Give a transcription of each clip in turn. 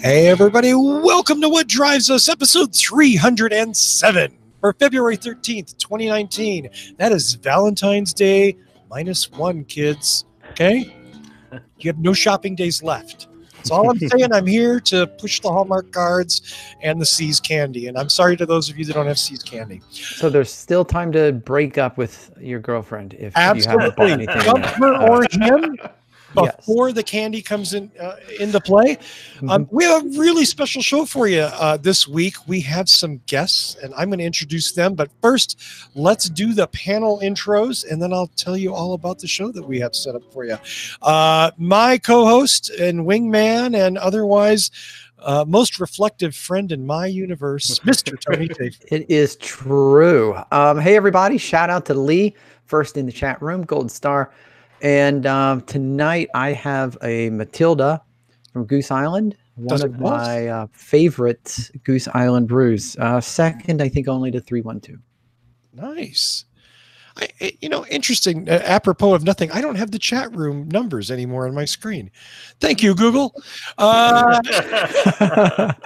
Hey everybody, welcome to What Drives Us, episode 307 for February 13th, 2019. That is Valentine's Day -1, kids. Okay? You have no shopping days left. That's all I'm saying. I'm here to push the Hallmark cards and the See's candy. And I'm sorry to those of you that don't have See's candy. So there's still time to break up with your girlfriend if you haven't bought anything Come yet. her or him before Yes. the candy comes into play. We have a really special show for you this week. We have some guests, and I'm going to introduce them. But first, let's do the panel intros, and then I'll tell you all about the show that we have set up for you. My co-host and wingman and otherwise most reflective friend in my universe, Mr. Tony Tafe. It is true. Hey, everybody. Shout out to Lee, first in the chat room, Golden Star. And tonight I have a Matilda from Goose Island, one of my favorite Goose Island brews. Second, I think, only to 312. Nice. Interesting. Apropos of nothing, I don't have the chat room numbers anymore on my screen. Thank you, Google. The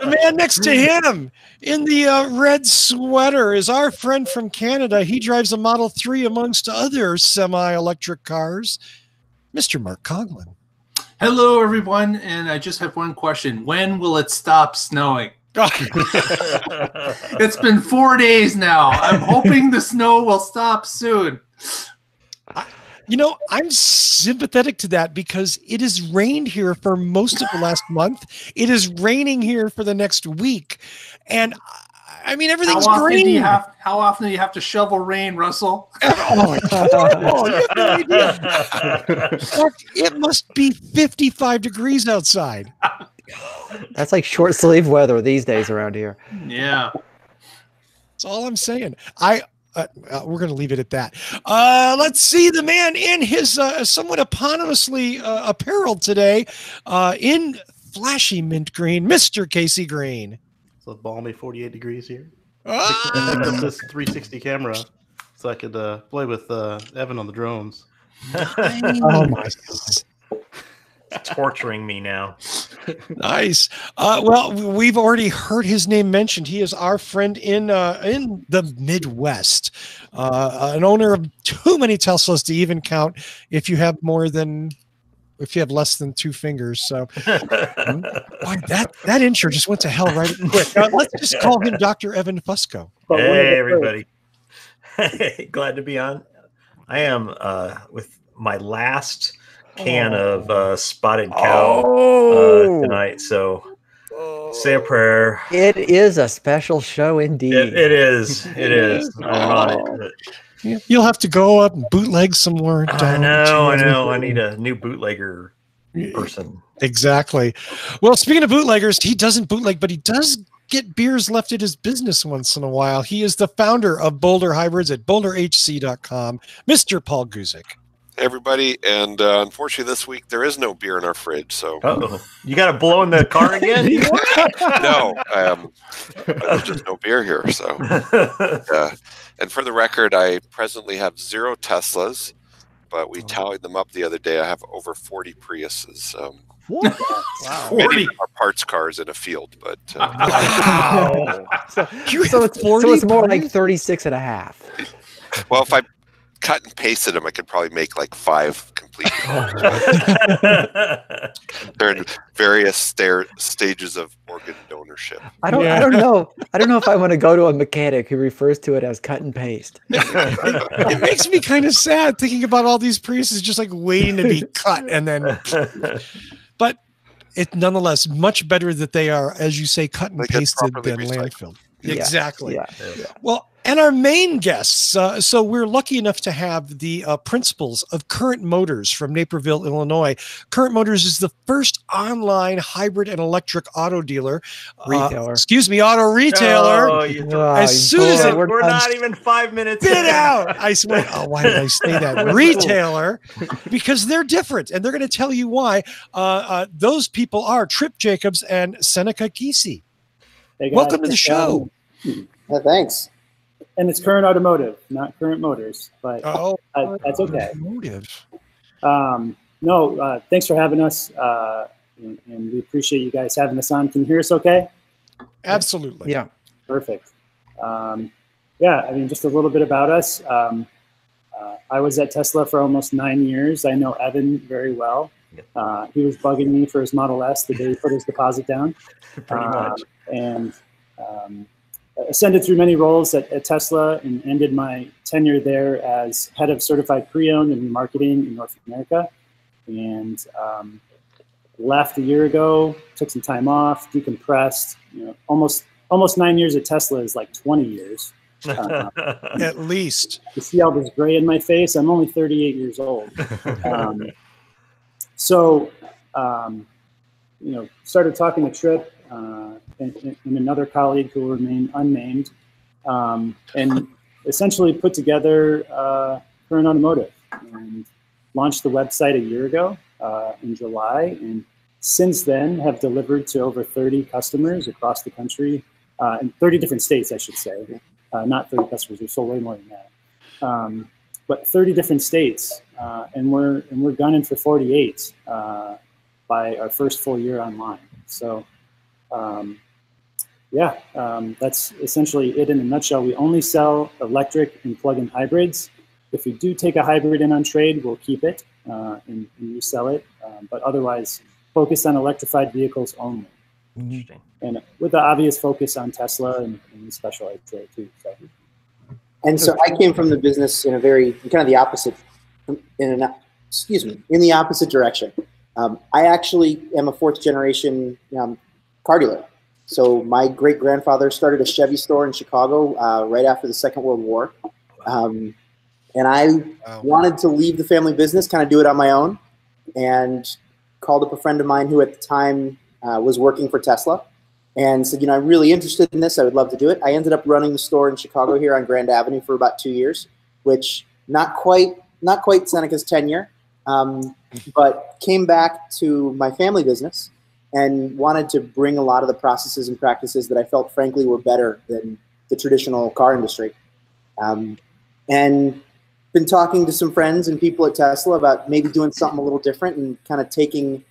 man next to him in the red sweater is our friend from Canada. He drives a Model 3 amongst other semi-electric cars, Mr. Mark Coughlin. Hello, everyone. And I just have one question. When will it stop snowing? It's been 4 days now. I'm hoping the snow will stop soon. I'm sympathetic to that because it has rained here for most of the last month. It is raining here for the next week. And I mean, everything's green. How often do you have to shovel rain, Russell? Oh, it's horrible. You have no idea. It must be 55 degrees outside. That's like short sleeve weather these days around here. Yeah. That's all I'm saying. We're going to leave it at that. Let's see the man in his somewhat eponymously apparel today in flashy mint green, Mr. Casey Green. It's a balmy 48 degrees here. Ah! I picked up this 360 camera so I could play with Evan on the drones. Oh my goodness. Torturing me now. Nice. Well, we've already heard his name mentioned. He is our friend in the Midwest, an owner of too many Teslas to even count if you have less than 2 fingers. So boy, that intro just went to hell right quick. Let's just call him Dr. Evan Fusco. Hey, everybody. Glad to be on. I am with my last can of spotted cow tonight, so say a prayer. It is a special show indeed. It is. I'm on it. You'll have to go up and bootleg some more. I know. I need a new bootlegger person. Exactly. Well, speaking of bootleggers, he doesn't bootleg, but he does get beers left at his business once in a while. He is the founder of Boulder Hybrids at boulderhc.com, Mr. Paul Guzik. Hey everybody, and unfortunately this week there is no beer in our fridge, so you got to blow in the car again? No, there's just no beer here. So, and for the record, I presently have 0 Teslas, but we tallied them up the other day. I have over 40 Priuses. What? Wow. 40 parts cars in a field, but wow. so it's more like 36 and a half. Well, if I cut and pasted them, I could probably make like 5 complete. They're in various stages of organ donorship. I don't know if I want to go to a mechanic who refers to it as cut and paste. It makes me kind of sad thinking about all these Priuses just like waiting to be cut, and then. But it's nonetheless much better that they are, as you say, cut and pasted than landfilled. Yeah. Exactly. Yeah. Well, and our main guests, so we're lucky enough to have the principals of Current Motors from Naperville, Illinois. Current Motors is the first online hybrid and electric auto dealer. Auto retailer. As soon as we're not even 5 minutes in. Out. I swear. Oh, why did I say that? Retailer, because they're different, and they're going to tell you why. Those people are Trip Jacobs and Seneca Kesey. Hey guys, welcome to the show. Yeah, thanks. And it's Current Automotive, not Current Motors, but that's okay. Automotive. Thanks for having us. and we appreciate you guys having us on. Can you hear us okay? Absolutely. Yeah. Perfect. Yeah, I mean, just a little bit about us. I was at Tesla for almost 9 years. I know Evan very well. He was bugging me for his Model S the day he put his deposit down. Pretty much. And ascended through many roles at Tesla and ended my tenure there as head of certified pre-owned and remarketing in North America. And left a year ago, took some time off, decompressed. You know, almost 9 years at Tesla is like 20 years. At least. You see all this gray in my face. I'm only 38 years old. So, you know, started talking to Trip and another colleague who will remain unnamed, and essentially put together Current Automotive and launched the website a year ago in July. And since then have delivered to over 30 customers across the country, in 30 different states, I should say. Not 30 customers, we sold way more than that. But 30 different states, and we're gunning for 48 by our first full year online. So, that's essentially it in a nutshell. We only sell electric and plug-in hybrids. If we do take a hybrid in on trade, we'll keep it and resell it. But otherwise, focus on electrified vehicles only. Interesting. And with the obvious focus on Tesla and specialized trade too. So. And so I came from the business in a very kind of the opposite, in the opposite direction. I actually am a fourth generation car dealer. So my great grandfather started a Chevy store in Chicago right after the Second World War, and I wanted to leave the family business, kind of do it on my own, and called up a friend of mine who at the time was working for Tesla. And said, you know, I'm really interested in this. I would love to do it. I ended up running the store in Chicago here on Grand Avenue for about 2 years, which not quite Seneca's tenure, but came back to my family business and wanted to bring a lot of the processes and practices that I felt, frankly, were better than the traditional car industry. And been talking to some friends and people at Tesla about maybe doing something a little different and kind of taking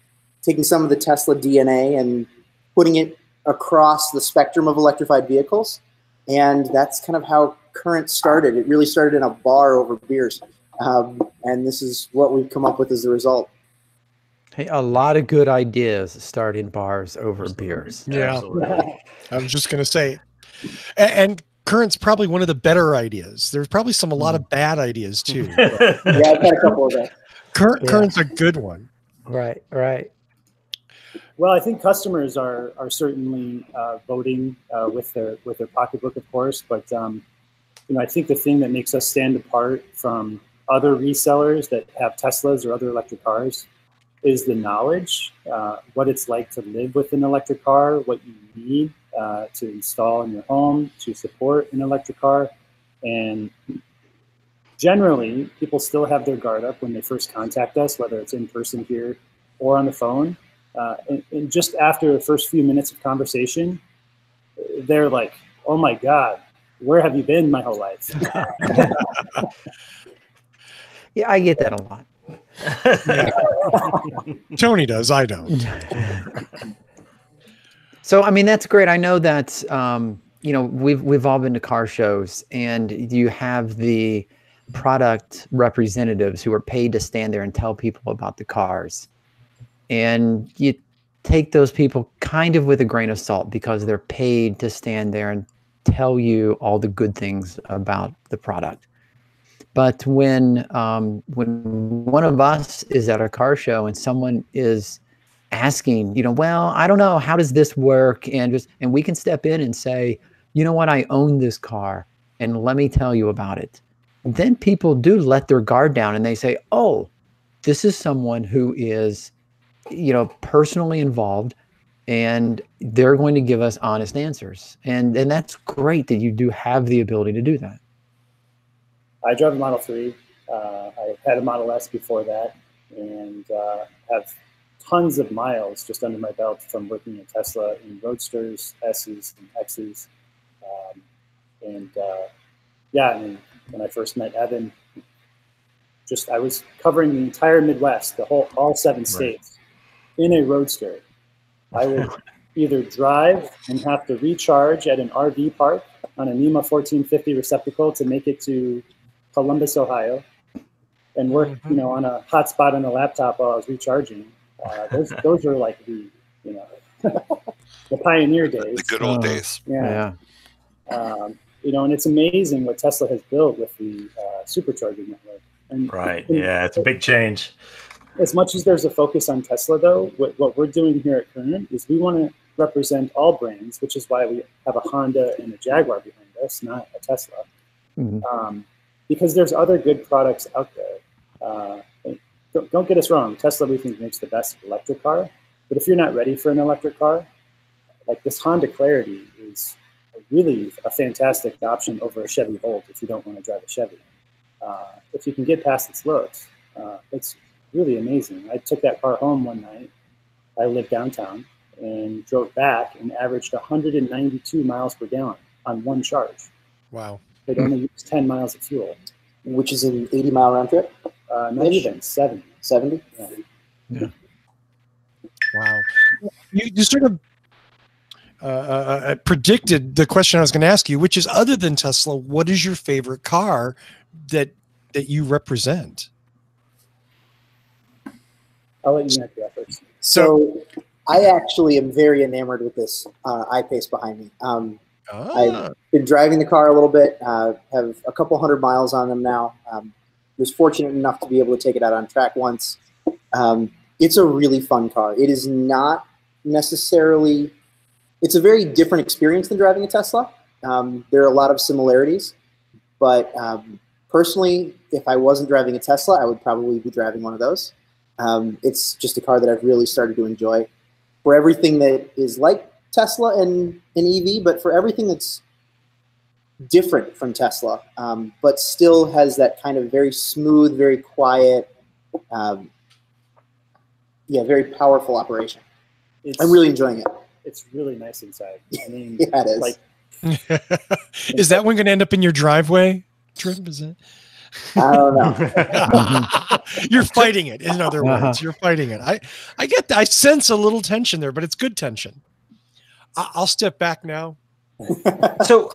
some of the Tesla DNA and putting it across the spectrum of electrified vehicles. And that's kind of how Current started. It really started in a bar over beers. And this is what we've come up with as a result. Hey, a lot of good ideas start in bars over beers. Yeah. Absolutely. I was just going to say, and Current's probably one of the better ideas. There's probably a lot of bad ideas too. Yeah, I've had a couple of those. Current's a good one. Right. Well, I think customers are certainly voting with their pocketbook, of course. But you know, I think the thing that makes us stand apart from other resellers that have Teslas or other electric cars is the knowledge, what it's like to live with an electric car, what you need to install in your home to support an electric car, and generally, people still have their guard up when they first contact us, whether it's in person here or on the phone. And just after the first few minutes of conversation, they're like, "Oh my God, where have you been my whole life?" Yeah, I get that a lot. Tony does. I don't. So, I mean, that's great. I know that, you know, we've all been to car shows, and you have the product representatives who are paid to stand there and tell people about the cars. And you take those people kind of with a grain of salt because they're paid to stand there and tell you all the good things about the product. But when one of us is at a car show and someone is asking, you know, well, I don't know, how does this work? And we can step in and say, you know what, I own this car and let me tell you about it. And then people do let their guard down and they say, oh, this is someone who is, you know, personally involved, and they're going to give us honest answers. And that's great that you do have the ability to do that. I drive a Model 3. I had a Model S before that, and have tons of miles just under my belt from working at Tesla in Roadsters, S's, and X's. I mean, when I first met Evan, I was covering the entire Midwest, all 7 states. in a Roadster, I would either drive and have to recharge at an RV park on a NEMA 1450 receptacle to make it to Columbus, Ohio, and work, you know, on a hotspot on the laptop while I was recharging. Those are like the, you know, the pioneer days. The good old days. Yeah. You know, and it's amazing what Tesla has built with the supercharging network. And Right. Yeah, it's a big change. as much as there's a focus on Tesla, though, what we're doing here at Current is we want to represent all brands, which is why we have a Honda and a Jaguar behind us, not a Tesla. Because there's other good products out there. Don't get us wrong. Tesla, we think, makes the best electric car. But if you're not ready for an electric car, like this Honda Clarity is really a fantastic option over a Chevy Volt if you don't want to drive a Chevy. If you can get past its looks, it's really amazing. I took that car home one night. I lived downtown and drove back and averaged 192 miles per gallon on one charge. Wow. It only used 10 miles of fuel. Which is an 80-mile round trip? Not even, 70. 70? Yeah. Wow. You sort of predicted the question I was going to ask you, which is, other than Tesla, what is your favorite car that you represent? I'll let you answer that first. So I actually am very enamored with this I-Pace behind me. I've been driving the car a little bit, have a couple 100 miles on them now. Was fortunate enough to be able to take it out on track once. It's a really fun car. It is not necessarily, it's a very different experience than driving a Tesla. There are a lot of similarities, but personally, if I wasn't driving a Tesla, I would probably be driving one of those. It's just a car that I've really started to enjoy for everything that is like Tesla and an EV, but for everything that's different from Tesla, but still has that kind of very smooth, very quiet, very powerful operation. I'm really enjoying it. It's really nice inside. I mean, yeah, it is. Like, is that one going to end up in your driveway, Trim? Is it? I don't know. You're fighting it. In other words, you're fighting it. I get that. I sense a little tension there, but it's good tension. I'll step back now. So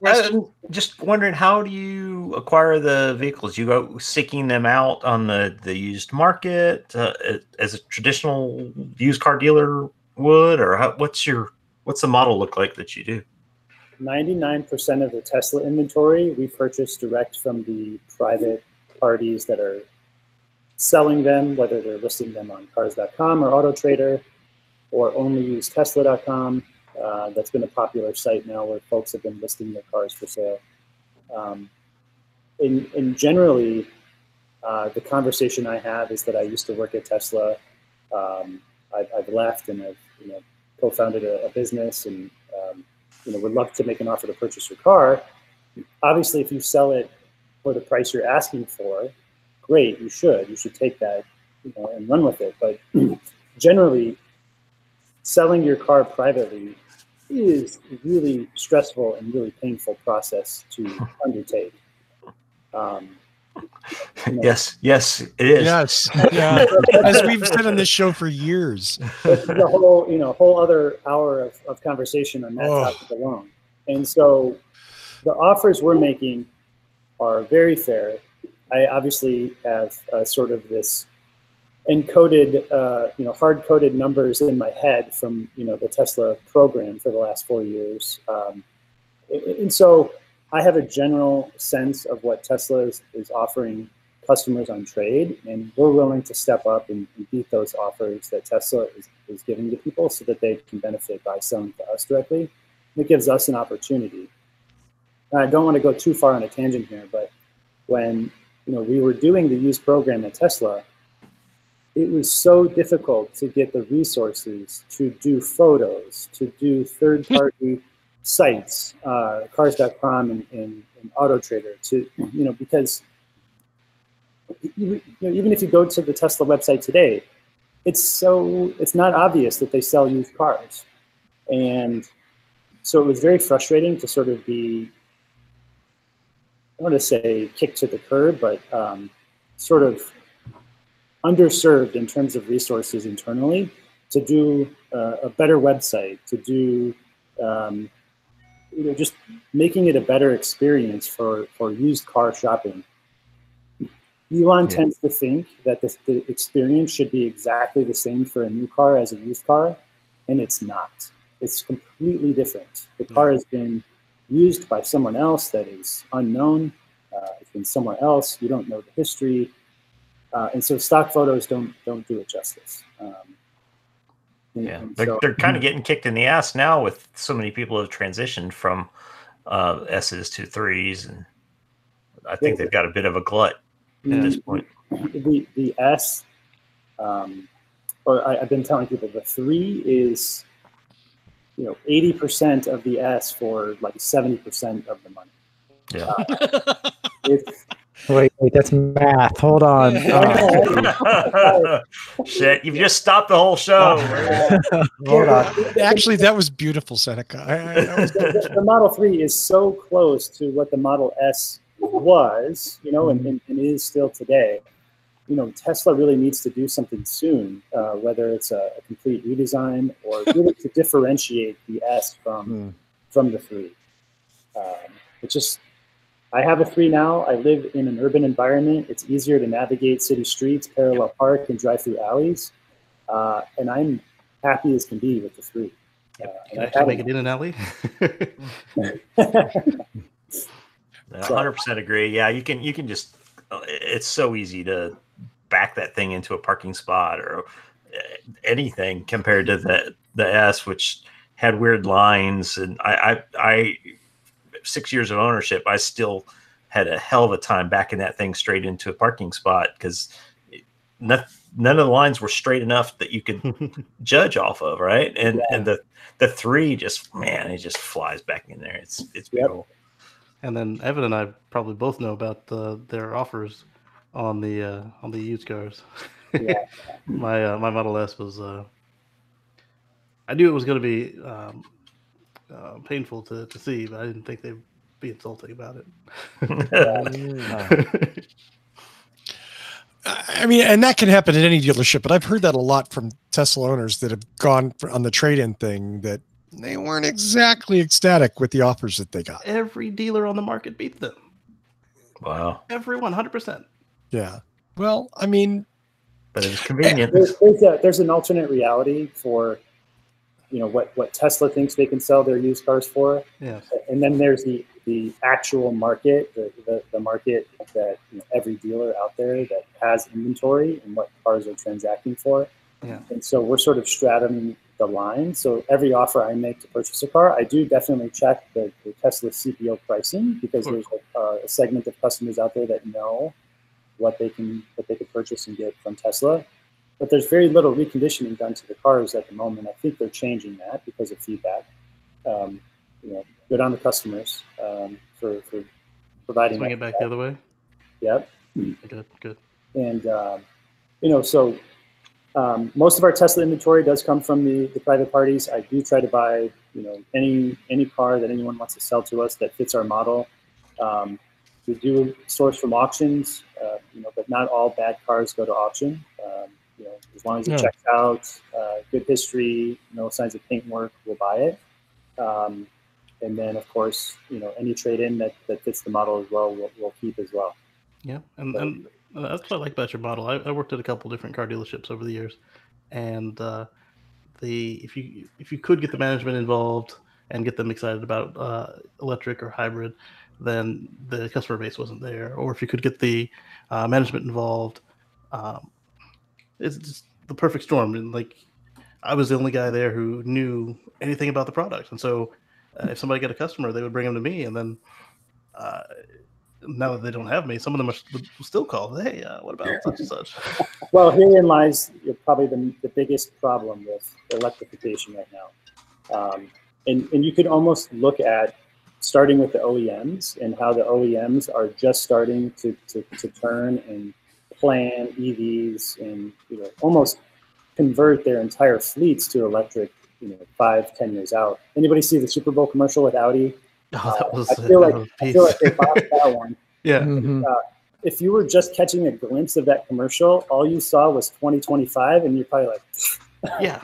just wondering, how do you acquire the vehicles? You go seeking them out on the used market as a traditional used car dealer would, or what's the model look like that you do? 99% of the Tesla inventory we purchase direct from the private parties that are selling them, whether they're listing them on cars.com or AutoTrader or only use Tesla.com. That's been a popular site now where folks have been listing their cars for sale. And generally, the conversation I have is that I used to work at Tesla. I've left and I've co-founded a business, and would love to make an offer to purchase your car. Obviously, if you sell it for the price you're asking for, great, you should take that and run with it. But generally, selling your car privately is a really stressful and really painful process to undertake. Yes, it is. Yes, yeah. As we've said on this show for years. The whole other hour of conversation on that topic alone. And so the offers we're making are very fair. I obviously have sort of this encoded, hard-coded numbers in my head from, the Tesla program for the last 4 years. And so I have a general sense of what Tesla is offering customers on trade, and we're willing to step up and beat those offers that Tesla is giving to people so that they can benefit by selling to us directly. It gives us an opportunity. And I don't want to go too far on a tangent here, but when we were doing the used program at Tesla, it was so difficult to get the resources to do photos, to do third-party sites, cars.com and AutoTrader, because even if you go to the Tesla website today, it's not obvious that they sell used cars. And so it was very frustrating to sort of be, I don't want to say kicked to the curb, but sort of underserved in terms of resources internally. to do a better website, to do just making it a better experience for used car shopping. Elon tends to think that the experience should be exactly the same for a new car as a used car, and it's not. It's completely different. The car has been used by someone else that is unknown. It's been somewhere else. You don't know the history, and so stock photos don't do it justice. They're kind of getting kicked in the ass now with so many people have transitioned from S's to 3s, and I think they've got a bit of a glut at this point. The S, or I've been telling people the 3 is 80% of the S for like 70% of the money. Yeah. Wait, that's math. Hold on. Shit, you've just stopped the whole show. Hold on. Actually, that was beautiful, Seneca. The Model 3 is so close to what the Model S was, and is still today. Tesla really needs to do something soon, whether it's a complete redesign or really to differentiate the S from the 3. I have a 3 now. I live in an urban environment. It's easier to navigate city streets, parallel park, and drive through alleys. And I'm happy as can be with the 3. Can I actually make it in an alley? 100% agree. Yeah, you can just. It's so easy to back that thing into a parking spot or anything compared to the S, which had weird lines. And I 6 years of ownership, I still had a hell of a time backing that thing straight into a parking spot because none of the lines were straight enough that you could judge off of, right? And the 3 just, man, it just flies back in there. It's beautiful. And then Evan and I probably both know about their offers on the used cars. Yeah. My Model S was. I knew it was going to be painful to see, but I didn't think they'd be insulting about it. I mean, and that can happen at any dealership, but I've heard that a lot from Tesla owners that have gone on the trade-in thing that they weren't exactly ecstatic with the offers that they got. Every dealer on the market beat them. Wow. Everyone, 100%. Yeah. Well, I mean, but it was convenient. There's an alternate reality for what Tesla thinks they can sell their used cars for. Yes. And then there's the actual market, the market that every dealer out there that has inventory and what cars are transacting for. Yeah. And so we're sort of straddling the line. So every offer I make to purchase a car, I do definitely check the Tesla CPO pricing because there's a segment of customers out there that know what they could purchase and get from Tesla. But there's very little reconditioning done to the cars at the moment. I think they're changing that because of feedback. Good on the customers for providing. Swing it back the other way. Yep. Good. And so most of our Tesla inventory does come from the private parties. I do try to buy any car that anyone wants to sell to us that fits our model. We do source from auctions, but not all bad cars go to auction. As long as it checks out, good history, no signs of paint work, we'll buy it. And then, of course, any trade-in that fits the model as well, we'll keep as well. Yeah, and that's what I like about your model. I worked at a couple different car dealerships over the years, and if you could get the management involved and get them excited about electric or hybrid, then the customer base wasn't there. Or if you could get the management involved, it's just the perfect storm. And like, I was the only guy there who knew anything about the product, and so if somebody got a customer, they would bring them to me, and then now that they don't have me, some of them would still call. Hey, what about such and such? Well, herein lies probably the biggest problem with electrification right now, and you could almost look at starting with the OEMs and how the OEMs are just starting to turn and plan EVs and almost convert their entire fleets to electric 5-10 years out. Anybody see the Super Bowl commercial with Audi? Oh, that was, I feel like they bought that one. Yeah. Mm-hmm. If you were just catching a glimpse of that commercial, all you saw was 2025, and you're probably like, Yeah.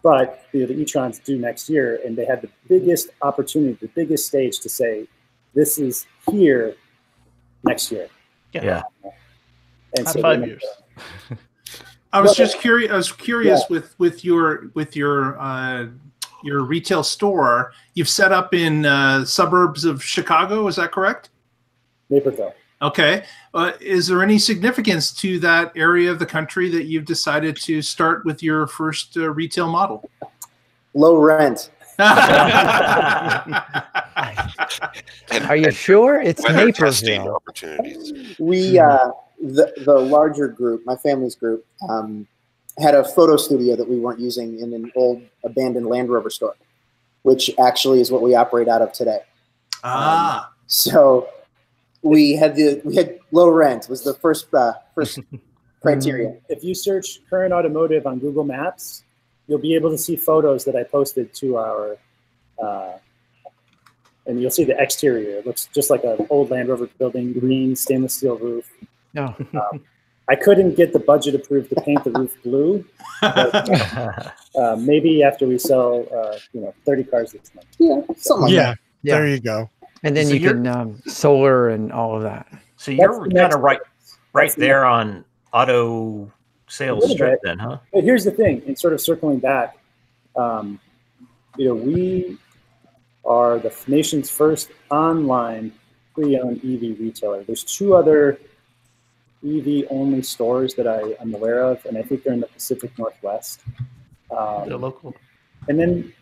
But the e-trons due next year, and they had the biggest opportunity, the biggest stage to say, this is here next year. Yeah. And Not so 5 years. I was just curious. I was curious with your retail store. You've set up in suburbs of Chicago. Is that correct? Naperville. Okay. Is there any significance to that area of the country that you've decided to start with your first retail model? Low rent. Are you sure it's Weather testing Naperville? opportunities. We, the larger group, my family's group, had a photo studio that we weren't using in an old abandoned Land Rover store, which actually is what we operate out of today. So we had low rent was the first criteria. If you search current automotive on Google Maps, you'll be able to see photos that I posted to our, and you'll see the exterior. It looks just like an old Land Rover building, green stainless steel roof. No. I couldn't get the budget approved to paint the roof blue. But, maybe after we sell, 30 cars this month. Yeah, something like that. Yeah. There you go. And then So you can solar and all of that. So you're That's the kind next of right That's the there on auto sales little strip bit. then, huh? But here's the thing, and sort of circling back, we are the nation's first online pre-owned EV retailer. There's 2 other EV-only stores that I'm aware of, and I think they're in the Pacific Northwest. They're local. And then,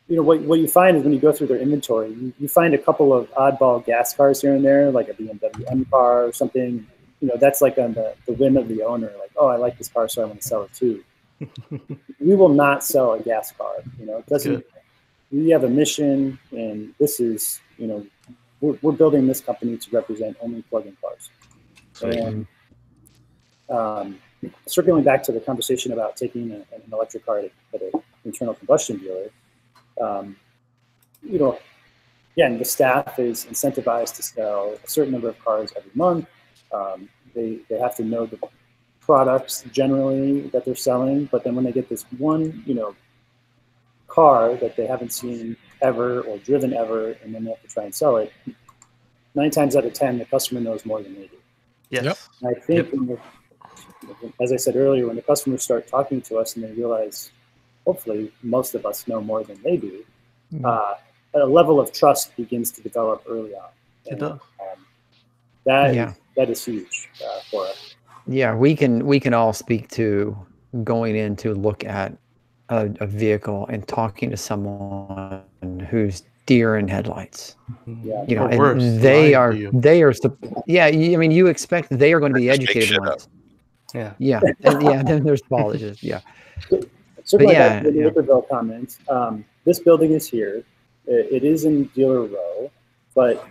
what you find is when you go through their inventory, you find a couple of oddball gas cars here and there, like a BMW M car or something. That's like on the whim of the owner, like, oh, I like this car, so I want to sell it too. We will not sell a gas car. It doesn't. Good. We have a mission, and this is, we're building this company to represent only plug-in cars. And circling back to the conversation about taking an electric car at an internal combustion dealer, again, the staff is incentivized to sell a certain number of cars every month. They have to know the products generally that they're selling, but then when they get this one, car that they haven't seen ever or driven ever, and then they have to try and sell it, 9 times out of 10, the customer knows more than they do. Yes. Yep. And I think, as I said earlier, when the customers start talking to us and they realize, hopefully, most of us know more than they do, a level of trust begins to develop early on. It does. That is huge for us. Yeah, we can all speak to going in to look at a vehicle and talking to someone who's deer in headlights. Yeah. Or And worse, they lying are to you. you expect they are going to be Just make educated shit ones. Yeah. Yeah. Then there's apologies. Yeah. Circling yeah, back to the yeah. Naperville comment, this building is here. It is in Dealer Row, but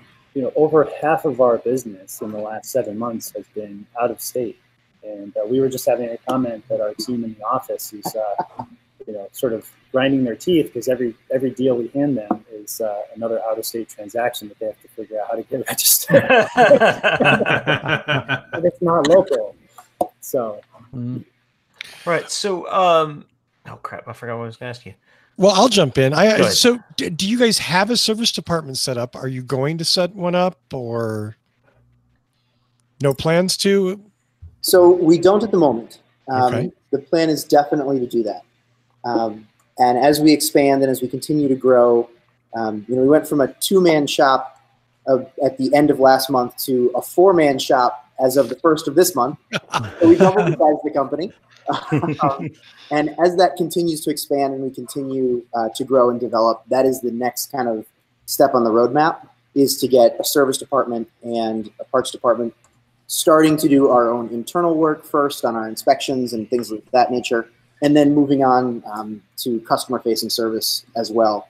over half of our business in the last 7 months has been out of state. And we were just having a comment that our team in the office is, sort of grinding their teeth because every deal we hand them is another out-of-state transaction that they have to figure out how to get registered. But it's not local, so. Right. So, oh crap! I forgot what I was going to ask you. Well, I'll jump in. Go ahead. So do you guys have a service department set up? Are you going to set one up, or no plans to? So we don't at the moment. Okay. The plan is definitely to do that. And as we expand and as we continue to grow, we went from a 2-man shop at the end of last month to a 4-man shop as of the first of this month. So we doubled the size of the company. And as that continues to expand and we continue to grow and develop, that is the next kind of step on the roadmap, is to get a service department and a parts department starting to do our own internal work first on our inspections and things of that nature, and then moving on to customer-facing service as well.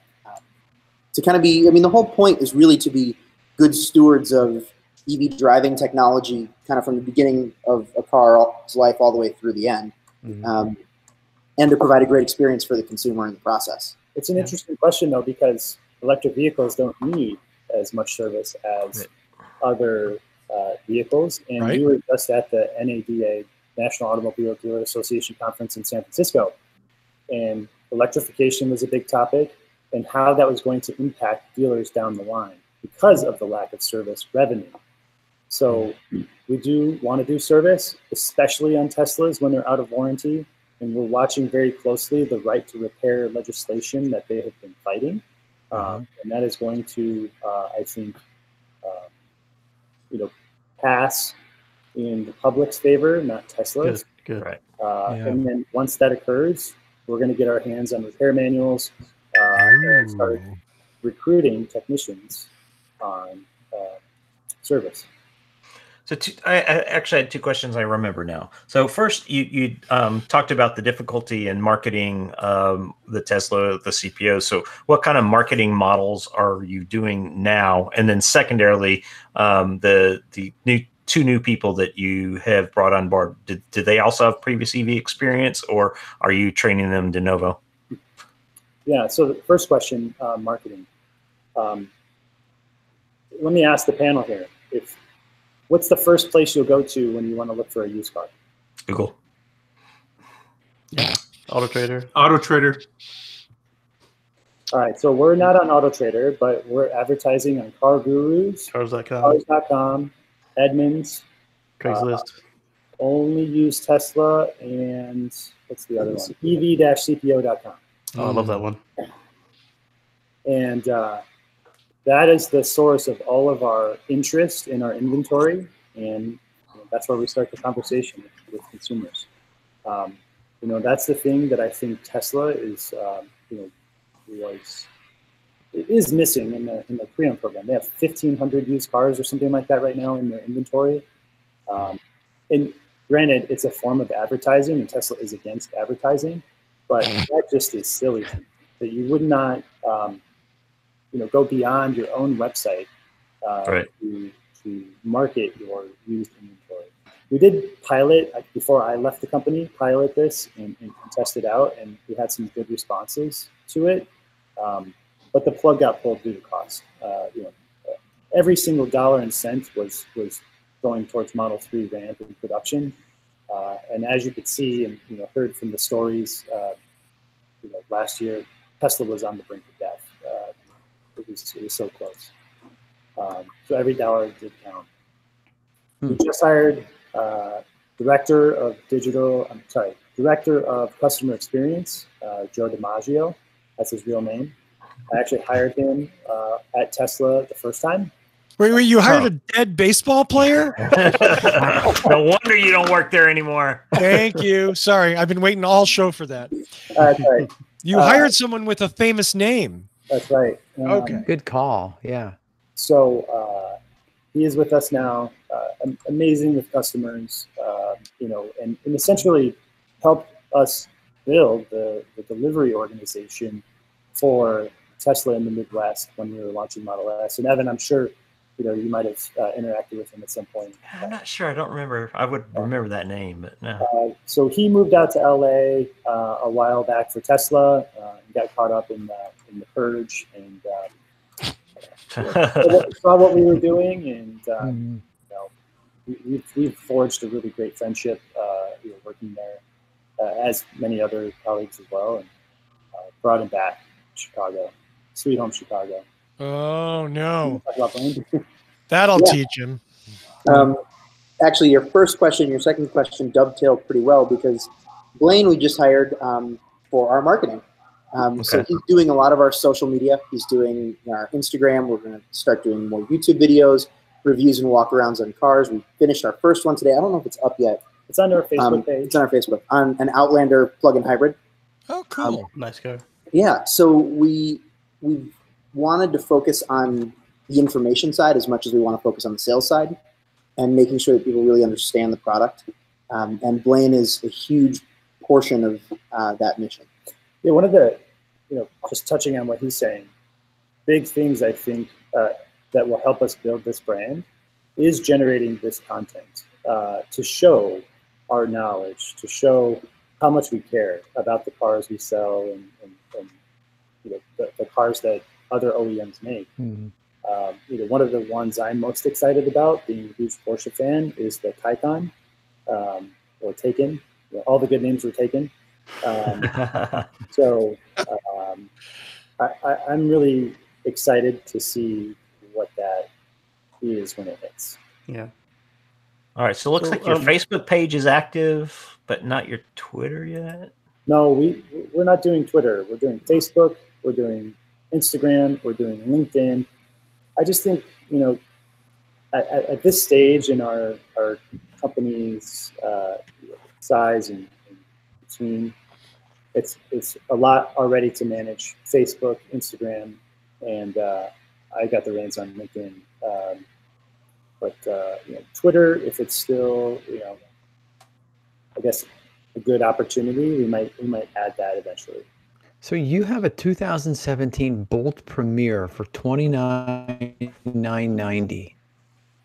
To kind of be, the whole point is really to be good stewards of EV driving technology, kind of from the beginning of a car's life all the way through the end, and to provide a great experience for the consumer in the process. It's an interesting question, though, because electric vehicles don't need as much service as other vehicles. And we were just at the NADA, National Automobile Dealer Association Conference in San Francisco. And electrification was a big topic, and how that was going to impact dealers down the line because of the lack of service revenue. So we do want to do service, especially on Teslas when they're out of warranty. And we're watching very closely the right to repair legislation that they have been fighting. And that is going to, I think, pass in the public's favor, not Tesla's. Good. Right. And then once that occurs, we're going to get our hands on repair manuals and start recruiting technicians on service. So I actually had two questions I remember now. So first, you talked about the difficulty in marketing the Tesla, the CPO. So what kind of marketing models are you doing now? And then secondarily, the two new people that you have brought on board, did they also have previous EV experience, or are you training them de novo? Yeah, so the first question, marketing. Let me ask the panel here. What's the first place you'll go to when you want to look for a used car? Google. Yeah. AutoTrader. AutoTrader. All right, so we're not on AutoTrader, but we're advertising on Car Gurus, Cars.com, Edmunds, Craigslist. Only Use Tesla, and what's the other one? EV-CPO.com. Oh, I love that one. And that is the source of all of our interest in our inventory, and that's where we start the conversation with consumers. That's the thing that I think Tesla is, is missing in the pre-owned program. They have 1,500 used cars or something like that right now in their inventory. And granted, it's a form of advertising, and Tesla is against advertising, but that just is silly that you would not. Go beyond your own website to market your used inventory. We did pilot, before I left the company, pilot this and test it out, and we had some good responses to it. But the plug got pulled due to cost. Every single dollar and cent was going towards Model 3 ramp in production. And as you could see and heard from the stories, last year, Tesla was on the brink of death. It was so close. So every dollar did count. We just hired Director of Customer Experience, Joe DiMaggio. That's his real name. I actually hired him at Tesla the first time. Wait, you hired a dead baseball player? No wonder you don't work there anymore. Thank you. Sorry, I've been waiting all show for that. That's right. You hired someone with a famous name. That's right. Okay. Good call. Yeah. So he is with us now, amazing with customers, and essentially helped us build the delivery organization for Tesla in the Midwest when we were launching Model S. And Evan, I'm sure you might have interacted with him at some point. I'm not sure. I don't remember. I would remember that name, but no. So he moved out to LA a while back for Tesla. And got caught up in the purge and saw what we were doing, and we've forged a really great friendship. Working there, as many other colleagues as well, and brought him back to Chicago, sweet home Chicago. Oh no, that'll teach him. Actually, your second question dovetailed pretty well, because Blaine we just hired for our marketing. So he's doing a lot of our social media. He's doing our Instagram. We're going to start doing more YouTube videos, reviews and walkarounds on cars. We finished our first one today. I don't know if it's up yet. It's on our Facebook page. It's on our Facebook, on an Outlander plug-in hybrid. Oh, cool. Nice car. Yeah, so we wanted to focus on the information side as much as we want to focus on the sales side and making sure that people really understand the product. And Blaine is a huge portion of that mission. Yeah, one of the, just touching on what he's saying, big things I think that will help us build this brand is generating this content to show our knowledge, to show how much we care about the cars we sell and the cars that other OEMs make. One of the ones I'm most excited about, being a huge Porsche fan, is the Taycan, or Taken. All the good names were taken. So I'm really excited to see what that is when it hits. Yeah. All right. So it looks like your Facebook page is active, but not your Twitter yet. No, we're not doing Twitter. We're doing Facebook. We're doing Instagram. We're doing LinkedIn. I just think, at this stage in our company's size and team, it's a lot already to manage Facebook, Instagram, and I got the reins on LinkedIn. But Twitter, if it's still, I guess a good opportunity, we might add that eventually. So you have a 2017 Bolt Premier for $29,990.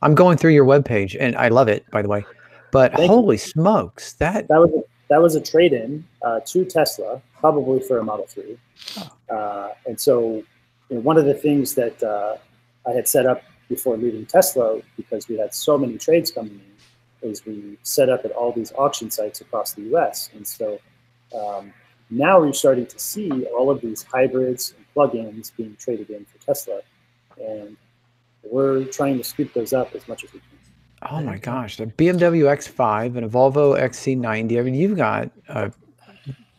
I'm going through your webpage and I love it, by the way. But holy smokes, that was a trade-in to Tesla, probably for a Model 3. And so, one of the things that I had set up before leaving Tesla, because we had so many trades coming in, is we set up at all these auction sites across the U.S. And so now we're starting to see all of these hybrids and plug-ins being traded in for Tesla, and we're trying to scoop those up as much as we can. Oh my gosh, the BMW X5 and a Volvo XC90. I mean, you've got a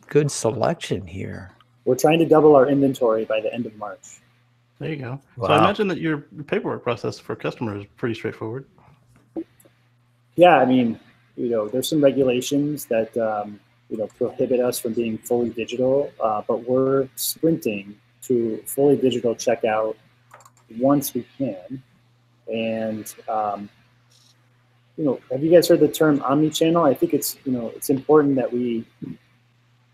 good selection here. We're trying to double our inventory by the end of March. There you go. Wow. So I imagine that your paperwork process for customers is pretty straightforward. Yeah, I mean, there's some regulations that prohibit us from being fully digital, but we're sprinting to fully digital checkout once we can. And have you guys heard the term omni-channel? I think it's important that we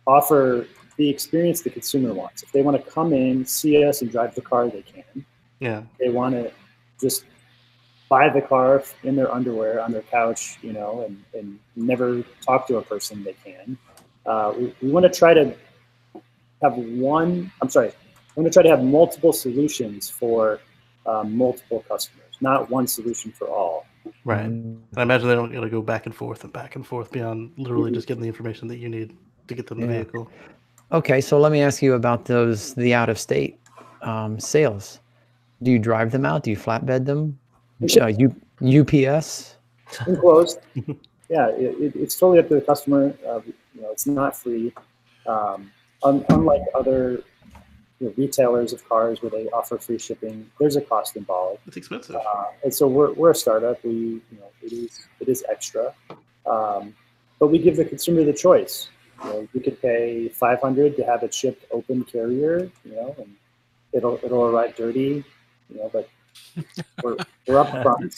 offer the experience the consumer wants. If they want to come in, see us, and drive the car, they can. Yeah. They want to just buy the car in their underwear on their couch, and never talk to a person, they can. We want to try to have multiple solutions for multiple customers, not one solution for all. Right. And I imagine they don't got to go back and forth beyond literally just getting the information that you need to get them the vehicle. Okay, so let me ask you about the out-of-state sales. Do you drive them out? Do you flatbed them? UPS? Enclosed. Yeah, it's totally up to the customer. It's not free. Unlike other retailers of cars where they offer free shipping, there's a cost involved. It's expensive. And so we're a startup. It is extra, but we give the consumer the choice. You could pay $500 to have it shipped open carrier, and it'll arrive dirty, but we're up front.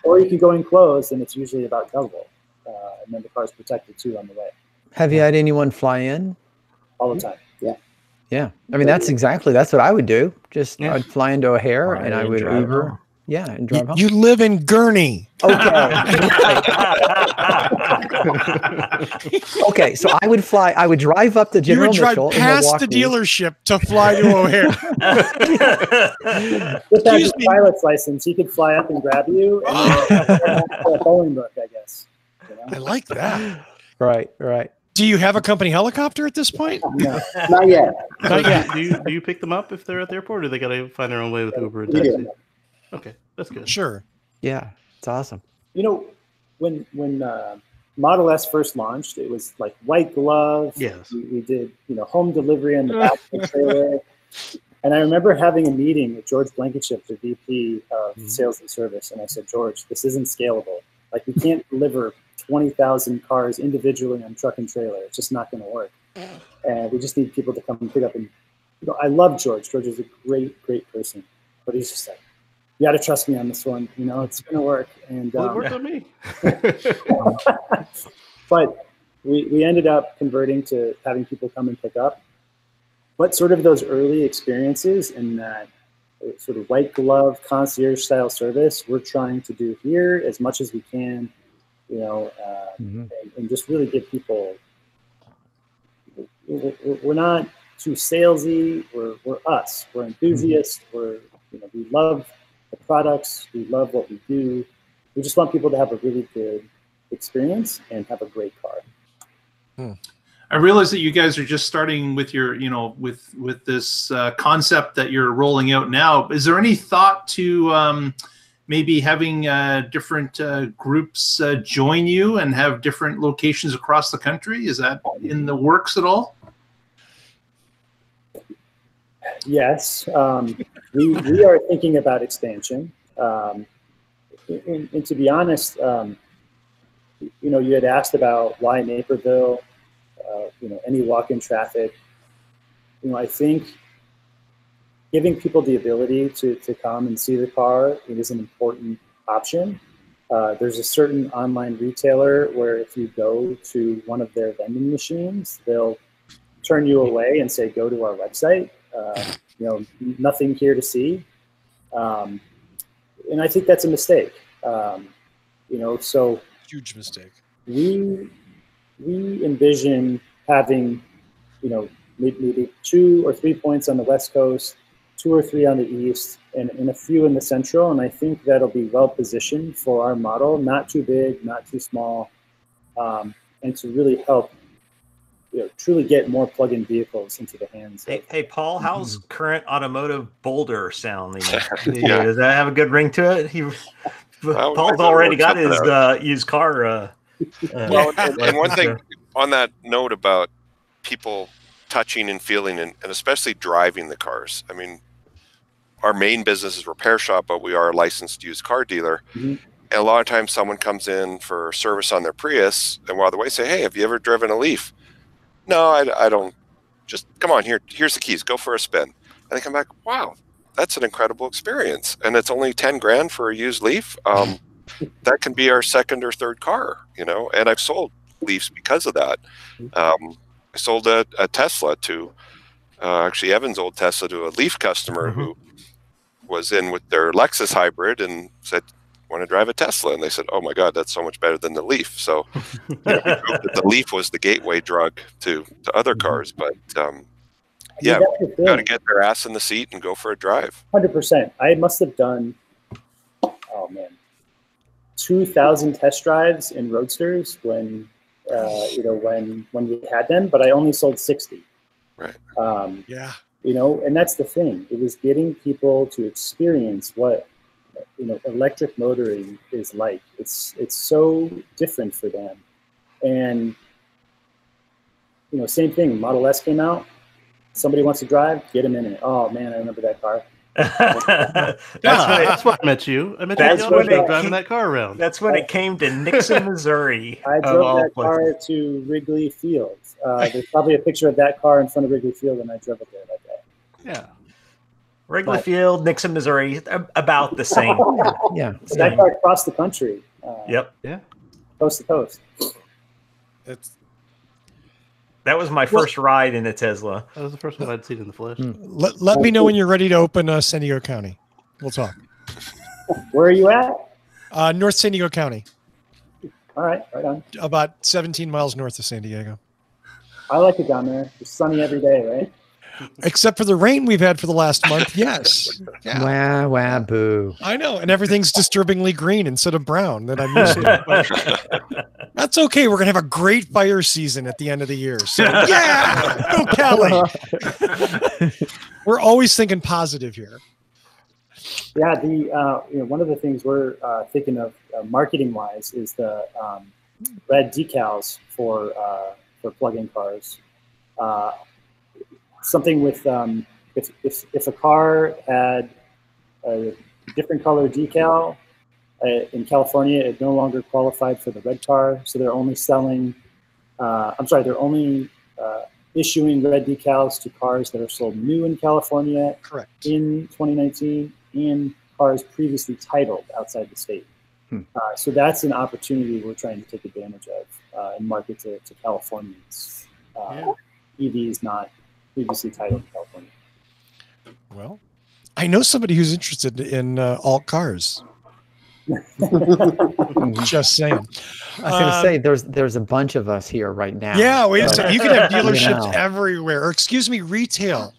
Or you can go enclosed, and it's usually about double, and then the car's protected too on the way. Have you had anyone fly in? All the time. Yeah. Yeah. I mean, that's what I would do. I'd fly into O'Hare and I would Uber. Home. Yeah, and drive home. You live in Gurney. Okay, so I would drive up to General You would drive Mitchell past the dealership to fly to O'Hare. With that pilot's license, he could fly up and grab you and a bowling book, I guess. I like that. Right. Do you have a company helicopter at this point? No, not yet. Not yet. Do you pick them up if they're at the airport, or do they got to find their own way with Uber and taxi? Okay, that's good. Sure. Yeah, it's awesome. When Model S first launched, it was like white glove. Yes. We did, home delivery on the back of the trailer. And I remember having a meeting with George Blankenship, the VP of Sales and Service, and I said, George, this isn't scalable. Like, we can't deliver 20,000 cars individually on truck and trailer. It's just not going to work. And we just need people to come and pick up. And I love George. George is a great, great person. But he's just like, you got to trust me on this one. It's going to work. And Well, it worked on me. But we ended up converting to having people come and pick up. But sort of those early experiences in that sort of white glove concierge style service, we're trying to do here as much as we can, and just really give people. We're not too salesy. We're us. We're enthusiasts. We're we love the products, we love what we do. We just want people to have a really good experience and have a great car. I realize that you guys are just starting with your, with this concept that you're rolling out now. Is there any thought to maybe having different groups join you and have different locations across the country? Is that in the works at all? Yes, we are thinking about expansion. And to be honest, you had asked about why Naperville, any walk-in traffic. I think giving people the ability to come and see the car is an important option. There's a certain online retailer where if you go to one of their vending machines, they'll turn you away and say, go to our website. Nothing here to see. And I think that's a mistake. So huge mistake. We envision having, maybe 2 or 3 points on the West Coast, 2 or 3 on the East, and a few in the Central. And I think that'll be well positioned for our model, not too big, not too small, and to really help truly get more plug-in vehicles into the hands. Hey, Paul, how's current Automotive Boulder sounding? Does that have a good ring to it? Paul's already got his used car. And one thing on that note about people touching and feeling and especially driving the cars. I mean, our main business is repair shop, but we are a licensed used car dealer. And a lot of times someone comes in for service on their Prius and while the way say, hey, have you ever driven a Leaf? No, I don't. Just come on, here's the keys. Go for a spin. And they come back, wow, that's an incredible experience. And it's only 10 grand for a used Leaf. That can be our second or third car, and I've sold Leafs because of that. I sold a Tesla to, actually Evan's old Tesla to a Leaf customer who was in with their Lexus hybrid and said, want to drive a Tesla? And they said, oh my God, that's so much better than the Leaf. So we proved that the Leaf was the gateway drug to other cars. But you got to get their ass in the seat and go for a drive. 100%. I must have done, 2,000 test drives in Roadsters when we had them, but I only sold 60. Right. And that's the thing. It was getting people to experience what electric motoring is like. It's so different for them. And same thing. Model S came out. Somebody wants to drive, get him in it. Oh man, I remember that car. That's what I met you. I met you driving that car around. That's when it came to Nixon, Missouri. I drove that car to Wrigley Field. There's probably a picture of that car in front of Wrigley Field, and I drove it there that day. Yeah. Wrigley Field, Nixon, Missouri, about the same. That car crossed the country. Yep. Yeah. Coast to coast. That was my first ride in a Tesla. That was the first one I'd seen in the flesh. Let me know when you're ready to open San Diego County. We'll talk. Where are you at? North San Diego County. All right, right on. About 17 miles north of San Diego. I like it down there. It's sunny every day, right? Except for the rain we've had for the last month. Yes. Yeah. Wah, boo. I know. And everything's disturbingly green instead of brown that I'm used to. But that's okay. We're going to have a great fire season at the end of the year. So, go Cali. We're always thinking positive here. Yeah. One of the things we're thinking of marketing wise is the red decals for plug-in cars. Something with if a car had a different color decal in California, it no longer qualified for the red car. So they're only selling. They're only issuing red decals to cars that are sold new in California. Correct. In 2019, and cars previously titled outside the state. So that's an opportunity we're trying to take advantage of and market to Californians. EVs not previously titled in California. Well, I know somebody who's interested in alt cars. Just saying. I was going to say there's a bunch of us here right now. Yeah, wait a second. You can have dealerships everywhere, or excuse me, retail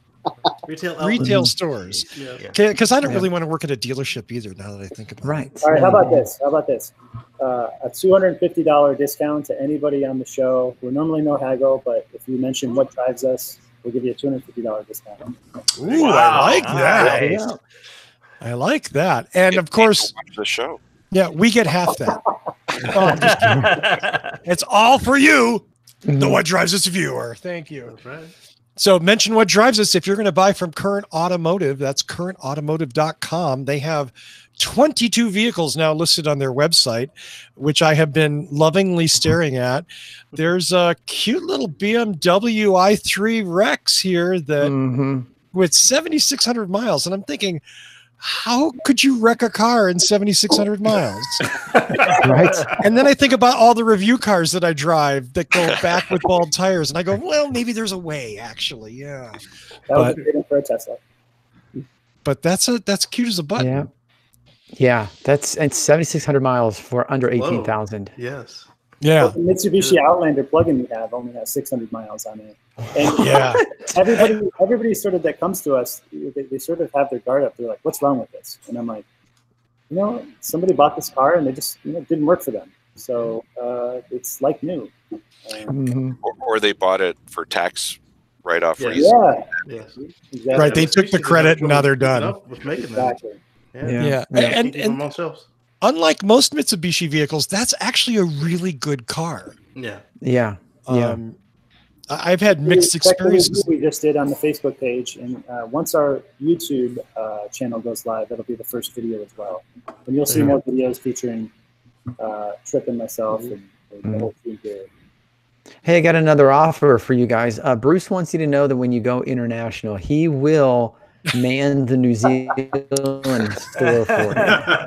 retail stores. Yeah. Because I don't really want to work at a dealership either. Now that I think about it. All right. How about this? A $250 discount to anybody on the show. We're normally no haggle, but if you mention what drives us, we'll give you a $250 discount. Ooh, I like that. Nice. I like that. And of course, Watch the show. yeah, we get half that. Oh, I'm just kidding. It's all for you, the What Drives Us viewer. Thank you. That's right. So mention What Drives Us. If you're going to buy from Current Automotive, that's currentautomotive.com. They have 22 vehicles now listed on their website, which I have been lovingly staring at. There's a cute little BMW i3 Rex here that with 7,600 miles. And I'm thinking, how could you wreck a car in 7,600 miles? Right. And then I think about all the review cars that I drive that go back with bald tires. And I go, well, maybe there's a way, actually. Yeah. That would be great for a Tesla. But that's cute as a button. Yeah. Yeah. It's 7,600 miles for under 18,000. Yes. Yeah. Well, the Mitsubishi Outlander plug-in we have only has 600 miles on it. And Yeah. everybody sort of that comes to us, they sort of have their guard up. They're like, what's wrong with this? And I'm like, somebody bought this car and they just, it didn't work for them. So it's like new. Or they bought it for tax write-off Yeah. reasons. Yeah, Yes. exactly. Right. They took the credit and now they're done. With making that. Exactly. Yeah. And unlike most Mitsubishi vehicles, that's actually a really good car. Yeah. Yeah. Yeah. I've had mixed experiences. We just did on the Facebook page, and once our YouTube channel goes live, that'll be the first video as well. And you'll see more videos featuring Trip and myself and the whole team here. Hey, I got another offer for you guys. Bruce wants you to know that when you go international, he will man the New Zealand store for you.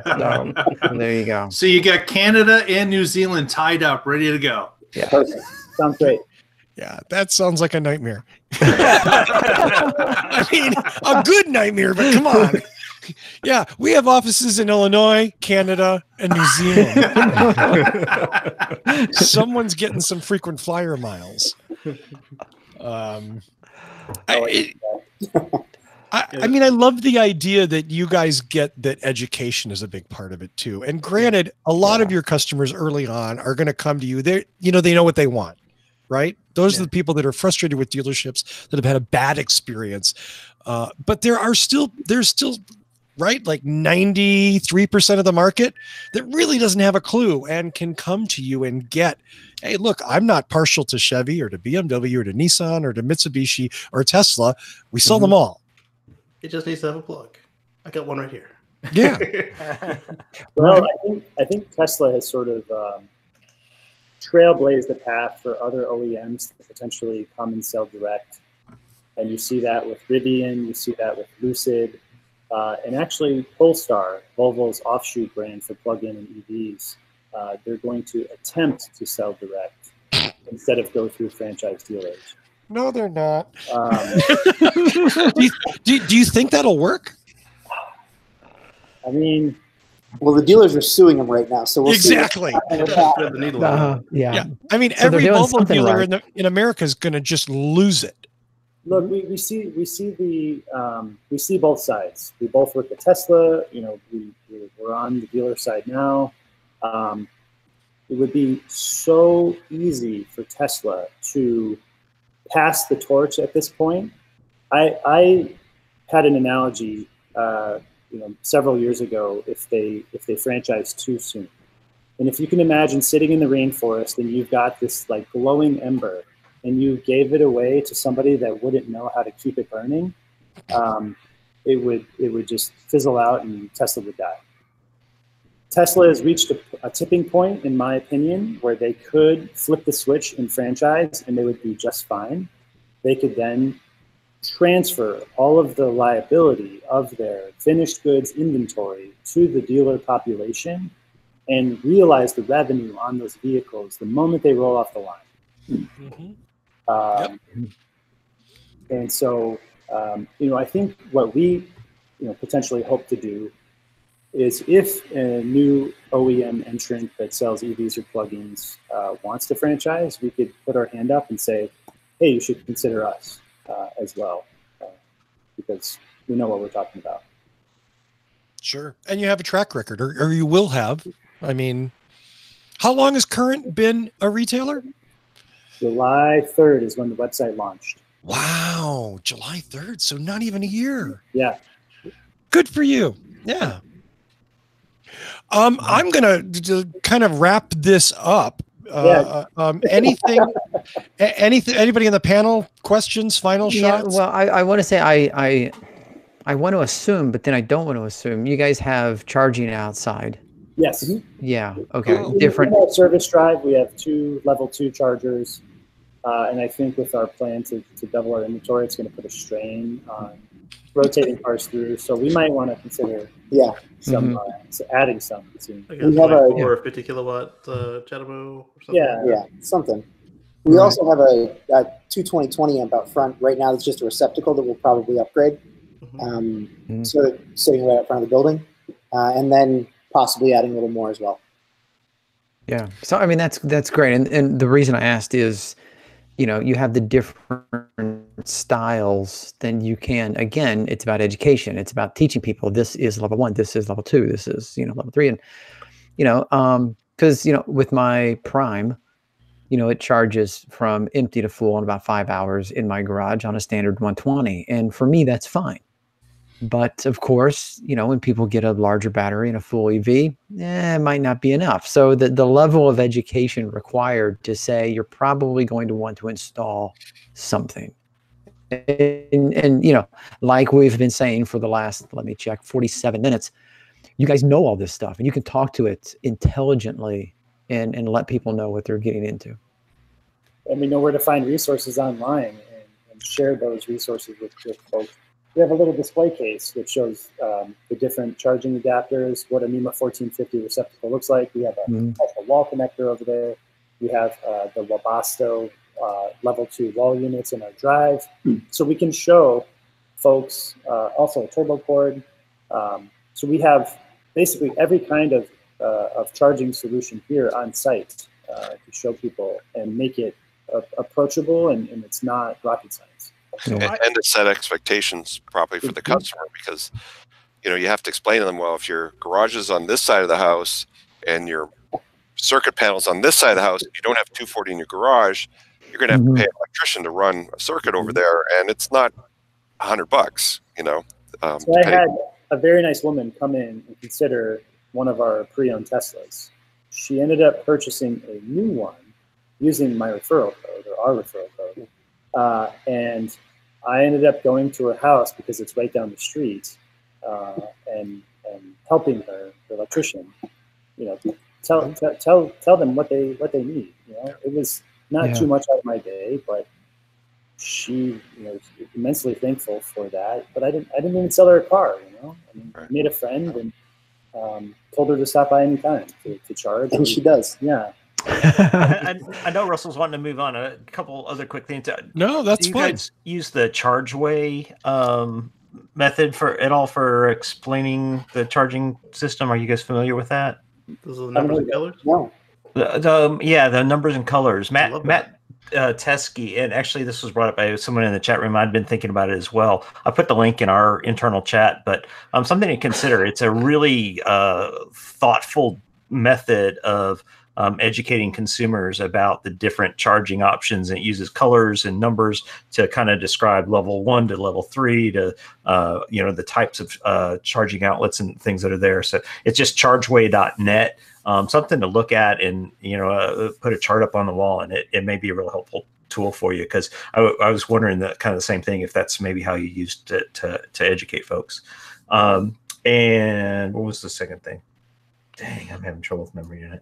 So there you go. So you got Canada and New Zealand tied up, ready to go. Yeah. Perfect. Sounds great. Yeah, that sounds like a nightmare. I mean, a good nightmare, but come on. Yeah, we have offices in Illinois, Canada, and New Zealand. Someone's getting some frequent flyer miles. I mean, I love the idea that you guys get that education is a big part of it too. And granted, a lot of your customers early on are going to come to you. They know what they want, right? Those are the people that are frustrated with dealerships that have had a bad experience. But there's still right, like 93% of the market that really doesn't have a clue and can come to you and get, hey, look, I'm not partial to Chevy or to BMW or to Nissan or to Mitsubishi or Tesla. We sell them all. It just needs to have a plug. I got one right here. Yeah. Well, I think Tesla has sort of trailblazed the path for other OEMs to potentially come and sell direct. And you see that with Rivian, you see that with Lucid, and actually Polestar, Volvo's offshoot brand for plug-in and EVs. They're going to attempt to sell direct instead of go through franchise dealers. No, they're not. Do you think that'll work? I mean, well, the dealers are suing them right now, so we'll exactly. See. Yeah. I mean, every Volvo dealer in America is going to just lose it. Look, we see both sides. We both work at Tesla. We're on the dealer side now. It would be so easy for Tesla to pass the torch at this point. I had an analogy, several years ago. If they franchised too soon, and if you can imagine sitting in the rainforest and you've got this like glowing ember, and you gave it away to somebody that wouldn't know how to keep it burning, it would just fizzle out and Tesla would die. Tesla has reached a tipping point, in my opinion, where they could flip the switch and franchise and they would be just fine. They could then transfer all of the liability of their finished goods inventory to the dealer population and realize the revenue on those vehicles the moment they roll off the line. And so, I think what we, potentially hope to do is if a new OEM entrant that sells EVs or plugins wants to franchise, we could put our hand up and say, hey, you should consider us as well. because we know what we're talking about. Sure. And you have a track record, or you will have. I mean, how long has Current been a retailer? July 3rd is when the website launched. Wow, July 3rd. So not even a year. Yeah. Good for you. Yeah. I'm gonna kind of wrap this up. Anything? Anybody in the panel? Questions? Final shots? Well, I want to say I want to assume, but then I don't want to assume. You guys have charging outside. Yes. Yeah. Okay. In our service drive, we have 2 level 2 chargers, and I think with our plan to double our inventory, it's going to put a strain on rotating cars through. So we might want to consider some adding some. Like We have a 50 kilowatt Chatamo or something. Yeah, something. We also have a 220 amp out front. Right now, it's just a receptacle that we'll probably upgrade. So sitting right up front of the building, and then possibly adding a little more as well. Yeah. So I mean that's great, and the reason I asked is, you have the different styles. Then you can, again, it's about education. It's about teaching people. This is level 1. This is level 2. This is level 3, and because with my Prime, it charges from empty to full in about 5 hours in my garage on a standard 120, and for me that's fine. But of course, when people get a larger battery and a full EV, it might not be enough. So the level of education required to say you're probably going to want to install something. And like we've been saying for the last, let me check, 47 minutes, you guys know all this stuff and you can talk to it intelligently and let people know what they're getting into. And we know where to find resources online and share those resources with folks. We have a little display case which shows the different charging adapters, what a NEMA 1450 receptacle looks like. We have a wall connector over there. We have the Webasto level 2 wall units in our drive. So we can show folks also a turbo cord. So we have basically every kind of charging solution here on site to show people and make it approachable, and it's not rocket science. And to set expectations properly for the customer, because you have to explain to them, well, if your garage is on this side of the house and your circuit panels on this side of the house, you don't have 240 in your garage, you're going to have to pay an electrician to run a circuit over there, and it's not $100. So I had a very nice woman come in and consider one of our pre-owned Teslas. She ended up purchasing a new one using my referral code, or our referral code. And I ended up going to her house because it's right down the street, and helping her, the electrician, tell them what they need. It was not too much out of my day, but she was immensely thankful for that. But I didn't even sell her a car. I made a friend and told her to stop by anytime to charge. And she does. Yeah. I know Russell's wanting to move on. A couple other quick things. No, that's fine. Guys use the ChargeWay method for explaining the charging system? Are you guys familiar with that? Those are the numbers and colors? No. The numbers and colors. Matt Teskey, and actually this was brought up by someone in the chat room. I'd been thinking about it as well. I put the link in our internal chat, but something to consider. It's a really thoughtful method of educating consumers about the different charging options, and it uses colors and numbers to kind of describe level 1 to level 3 to the types of charging outlets and things that are there. So it's just chargeway.net, something to look at, and put a chart up on the wall, and it may be a real helpful tool for you, because I was wondering that kind of the same thing, if that's maybe how you used it to educate folks. And what was the second thing? Dang, I'm having trouble with memory tonight.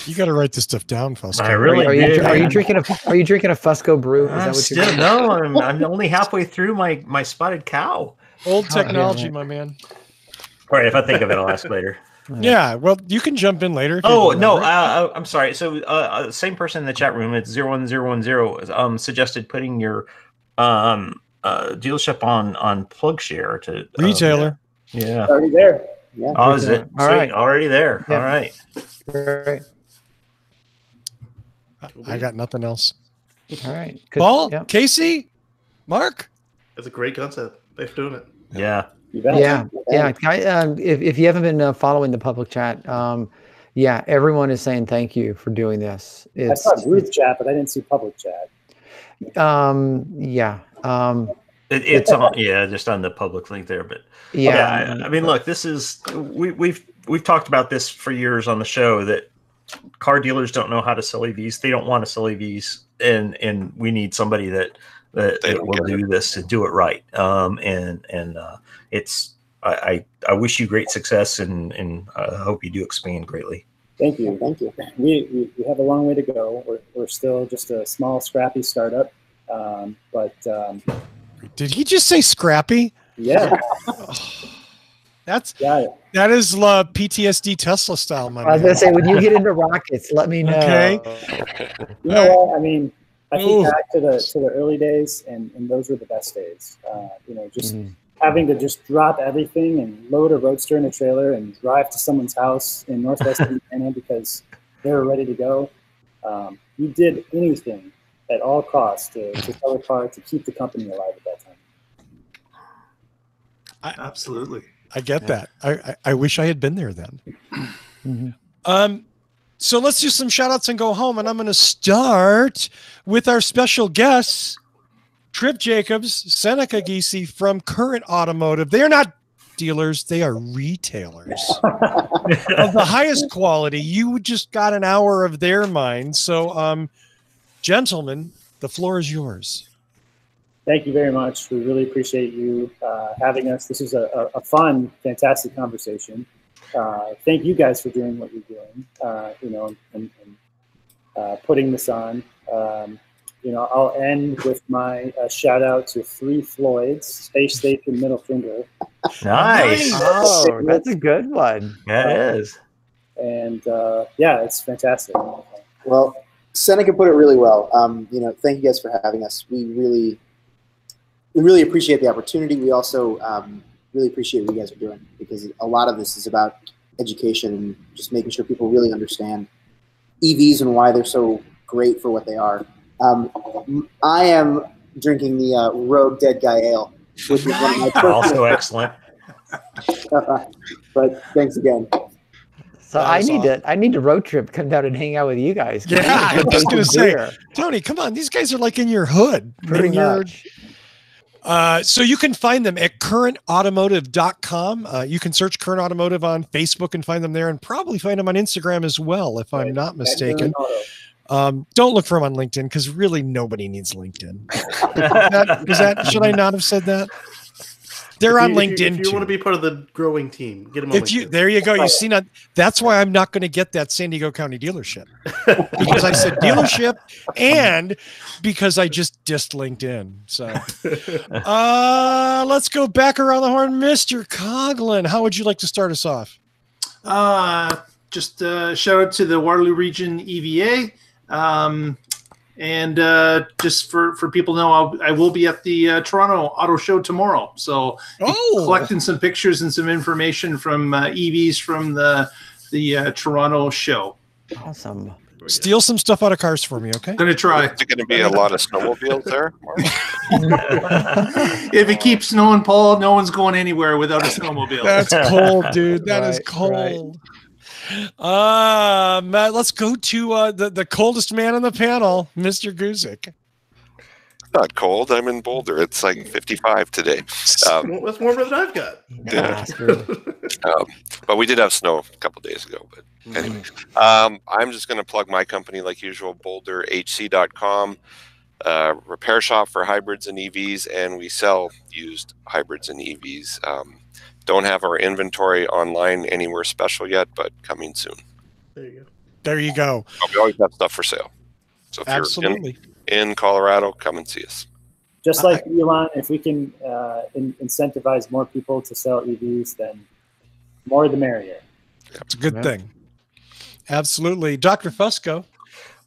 You got to write this stuff down, Fusco. I really are you drinking a Fusco brew? Is that what you're doing? No, I'm only halfway through my spotted cow. Old technology, my man. All right, if I think of it, I'll ask later. Yeah, well, you can jump in later. Oh no, I'm sorry. So, same person in the chat room, it's 01010, suggested putting your dealership on PlugShare to retailer. Yeah, already there. Yeah. Oh, is it? All right, already there. Yeah. All right. Great. I got nothing else. All right. Paul, Casey, Mark. That's a great concept. Thanks for doing it. Yeah. Yeah. If you haven't been following the public chat, yeah, everyone is saying thank you for doing this. I saw group chat, but I didn't see public chat. Yeah. It's on, just on the public link there. But I mean, look, this is we've talked about this for years on the show, that car dealers don't know how to sell EVs. They don't want to sell EVs, and we need somebody that will do this and do it right. It's I wish you great success, and I hope you do expand greatly. Thank you. We have a long way to go. We're still just a small, scrappy startup, but. Did he just say scrappy? Yeah. That is PTSD Tesla style, my man. I was gonna say, when you get into rockets, let me know. Okay. You know what? I mean, I think back to the early days, and those were the best days. Just having to just drop everything and load a Roadster in a trailer and drive to someone's house in Northwest Indiana because they were ready to go. You did anything at all costs to sell a car to keep the company alive at that time. Absolutely. I get that. I wish I had been there then. So let's do some shout outs and go home. And I'm going to start with our special guests, Trip Jacobs, Seneca Giese from Current Automotive. They are not dealers. They are retailers of the highest quality. You just got an hour of their mind. So, gentlemen, the floor is yours. Thank you very much. We really appreciate you having us. This is a fun, fantastic conversation. Thank you guys for doing what you're doing, and putting this on. I'll end with my shout out to 3 Floyds, Space Station Middle Finger. Nice. Oh, that's a good one. Yeah, it is. And it's fantastic. Well, Seneca put it really well. Thank you guys for having us. We really appreciate the opportunity. We also really appreciate what you guys are doing, because a lot of this is about education and just making sure people really understand EVs and why they're so great for what they are. I am drinking the Rogue Dead Guy Ale, which is one of my also excellent. But thanks again. So I need to road trip, come down and hang out with you guys. Yeah, I'm just going to say, Tony, come on. These guys are like in your hood. Pretty much. So you can find them at currentautomotive.com. You can search Current Automotive on Facebook and find them there, and probably find them on Instagram as well, if I'm not mistaken. Don't look for them on LinkedIn, because really nobody needs LinkedIn. Should I not have said that? They're on LinkedIn. If you want to be part of the growing team, get them on LinkedIn. There you go. You see, that's why I'm not going to get that San Diego County dealership, because I said dealership, and because I just dissed LinkedIn. So let's go back around the horn. Mr. Coughlin, how would you like to start us off? Just shout out to the Waterloo Region EVA. And just for people to know, I will be at the Toronto Auto Show tomorrow. So collecting some pictures and some information from EVs from the Toronto show. Awesome. Steal some stuff out of cars for me, okay? Gonna try. Is it going to be a lot of snowmobiles there? If it keeps snowing, Paul, no one's going anywhere without a snowmobile. That's cold, dude. That is cold. Matt, let's go to the coldest man on the panel, Mr. Guzik. Not cold. I'm in Boulder. It's like 55 today. That's warmer than I've got. Yeah. But we did have snow a couple days ago. But anyway, I'm just going to plug my company like usual, boulderhc.com. Repair shop for hybrids and EVs, and we sell used hybrids and EVs. Don't have our inventory online anywhere special yet, but coming soon. There you go. We always have stuff for sale. So if Absolutely. you're in Colorado, come and see us. Just like Elon, if we can incentivize more people to sell EVs, then more the merrier. It's a good thing. Absolutely. Dr. Fusco.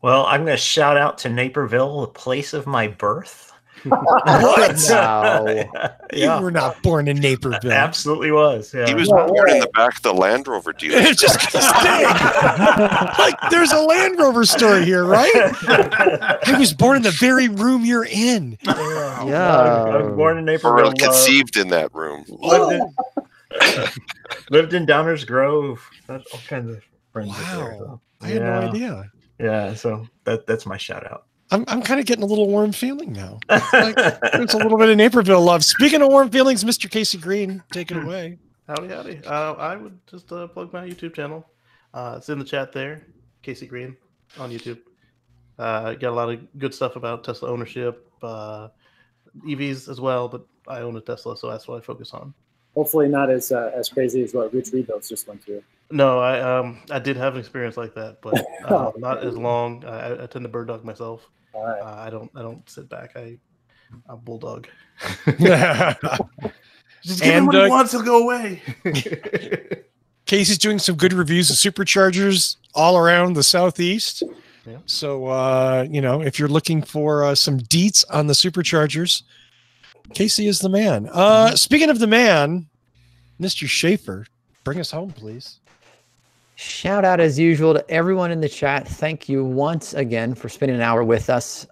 Well, I'm going to shout out to Naperville, the place of my birth. What? No. You were not born in Naperville. Absolutely was. Yeah. He was No born in way. the back of the Land Rover dealer. It's just like there's a Land Rover story here, right? I was born in the very room you're in. Yeah. I was born in Or Naperville. conceived in that room. Lived in Downers Grove. That's all kinds of friends up there. Wow. So, I had no idea. Yeah, so that's my shout out. I'm kind of getting a little warm feeling now. Like, there's a little bit of Naperville love. Speaking of warm feelings, Mr. Casey Green, take it away. Howdy, howdy. I would just plug my YouTube channel. It's in the chat there, Casey Green on YouTube. Got a lot of good stuff about Tesla ownership, EVs as well, but I own a Tesla, so that's what I focus on. Hopefully not as crazy as what Rich Rebuilds just went through. No, I did have an experience like that, but not as long. I tend to bird dog myself. All right. I don't sit back. I'm bulldog. Just give him what he wants, he'll go away. Casey's doing some good reviews of superchargers all around the Southeast. Yeah. So, if you're looking for some deets on the superchargers, Casey is the man. Speaking of the man, Mr. Schaefer, bring us home, please. Shout out as usual to everyone in the chat. Thank you once again for spending an hour with us.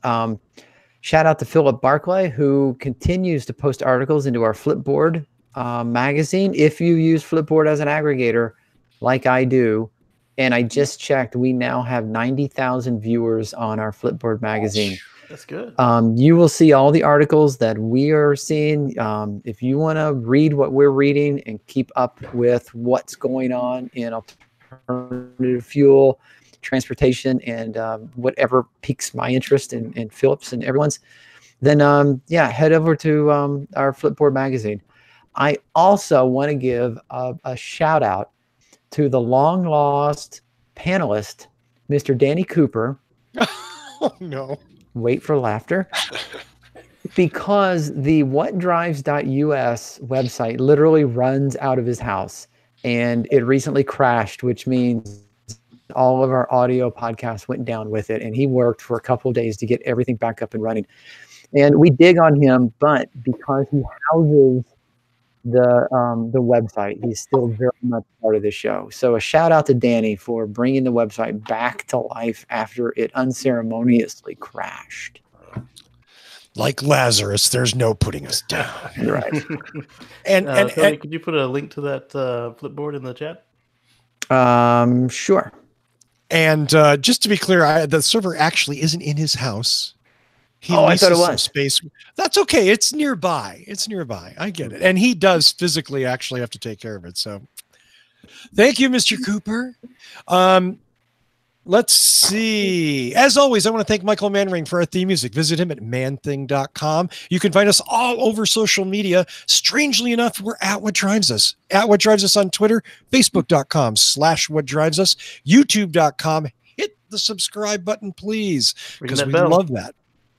Shout out to Philip Barclay, who continues to post articles into our Flipboard magazine. If you use Flipboard as an aggregator, like I do, and I just checked, we now have 90,000 viewers on our Flipboard magazine. That's good. You will see all the articles that we are seeing. If you want to read what we're reading and keep up with what's going on in alternative fuel, transportation, and whatever piques my interest in Phillips and everyone's, then head over to our Flipboard magazine. I also want to give a shout out to the long lost panelist, Mr. Danny Cooper. Oh, no. Wait for laughter. Because the whatdrives.us website literally runs out of his house, and it recently crashed, which means all of our audio podcasts went down with it, and he worked for a couple of days to get everything back up and running. And we dig on him, but because he houses the website, he's still very much part of the show. So a shout out to Danny for bringing the website back to life after it unceremoniously crashed. Like Lazarus, there's no putting us down. Right. And Tony, could you put a link to that Flipboard in the chat? Sure. And just to be clear, the server actually isn't in his house. He I thought it leases some was. space. That's okay. It's nearby. I get it. And he does physically actually have to take care of it. So thank you, Mr. Cooper. Let's see. As always, I want to thank Michael Manring for our theme music. Visit him at manthing.com. You can find us all over social media. Strangely enough, we're at What Drives Us. At What Drives Us on Twitter, facebook.com/What Drives Us, youtube.com. Hit the subscribe button, please, because we love that.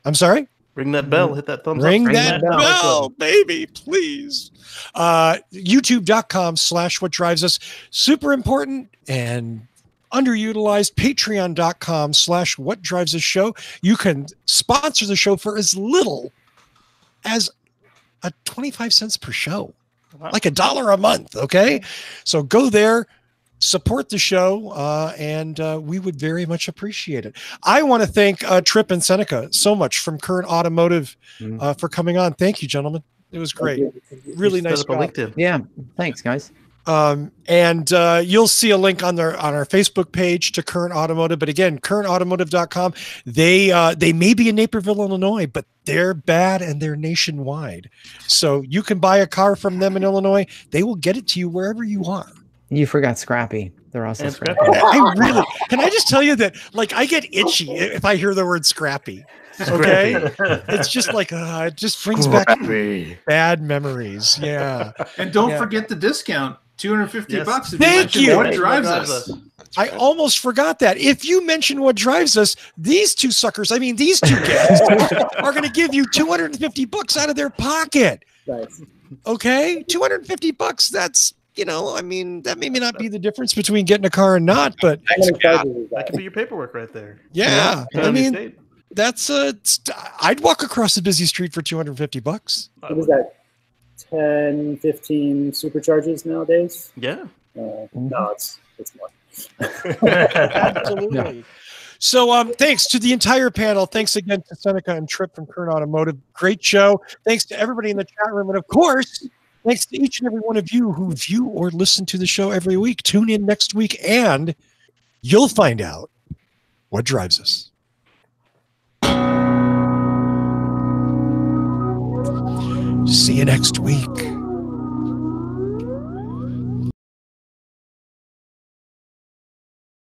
I'm sorry? Ring that bell. Hit that thumbs up. Ring that bell, baby, please. YouTube.com/What Drives Us. Super important and underutilized. Patreon.com/What Drives Us Show. You can sponsor the show for as little as 25 cents per show, like $1 a month. Okay, so go there, support the show, and we would very much appreciate it. I want to thank Tripp and Seneca so much from Current Automotive for coming on. Thank you, gentlemen. It was great. Really nice job. Yeah, thanks, guys. And you'll see a link on our Facebook page to Current Automotive. But again, currentautomotive.com. They may be in Naperville, Illinois, but they're bad and they're nationwide. So you can buy a car from them in Illinois. They will get it to you wherever you are. You forgot Scrappy. They're also Scrappy. Can I just tell you that, like, I get itchy if I hear the word Scrappy. Okay. It's just like, it just brings back bad memories. Yeah. And don't forget the discount. $250 if Thank you you. mention What Drives Us. I almost forgot that. If you mention What Drives Us, these two suckers, these two guests are going to give you $250 out of their pocket. Nice. Okay. $250. That's, that may not be the difference between getting a car and not, but that could be your paperwork right there. Yeah. That's I'd walk across a busy street for $250. What is that? 10, 15 supercharges nowadays? Yeah. No, it's more. Absolutely. So thanks to the entire panel. Thanks again to Seneca and Tripp from Kern Automotive. Great show. Thanks to everybody in the chat room. And of course, thanks to each and every one of you who view or listen to the show every week. Tune in next week and you'll find out what drives us. See you next week.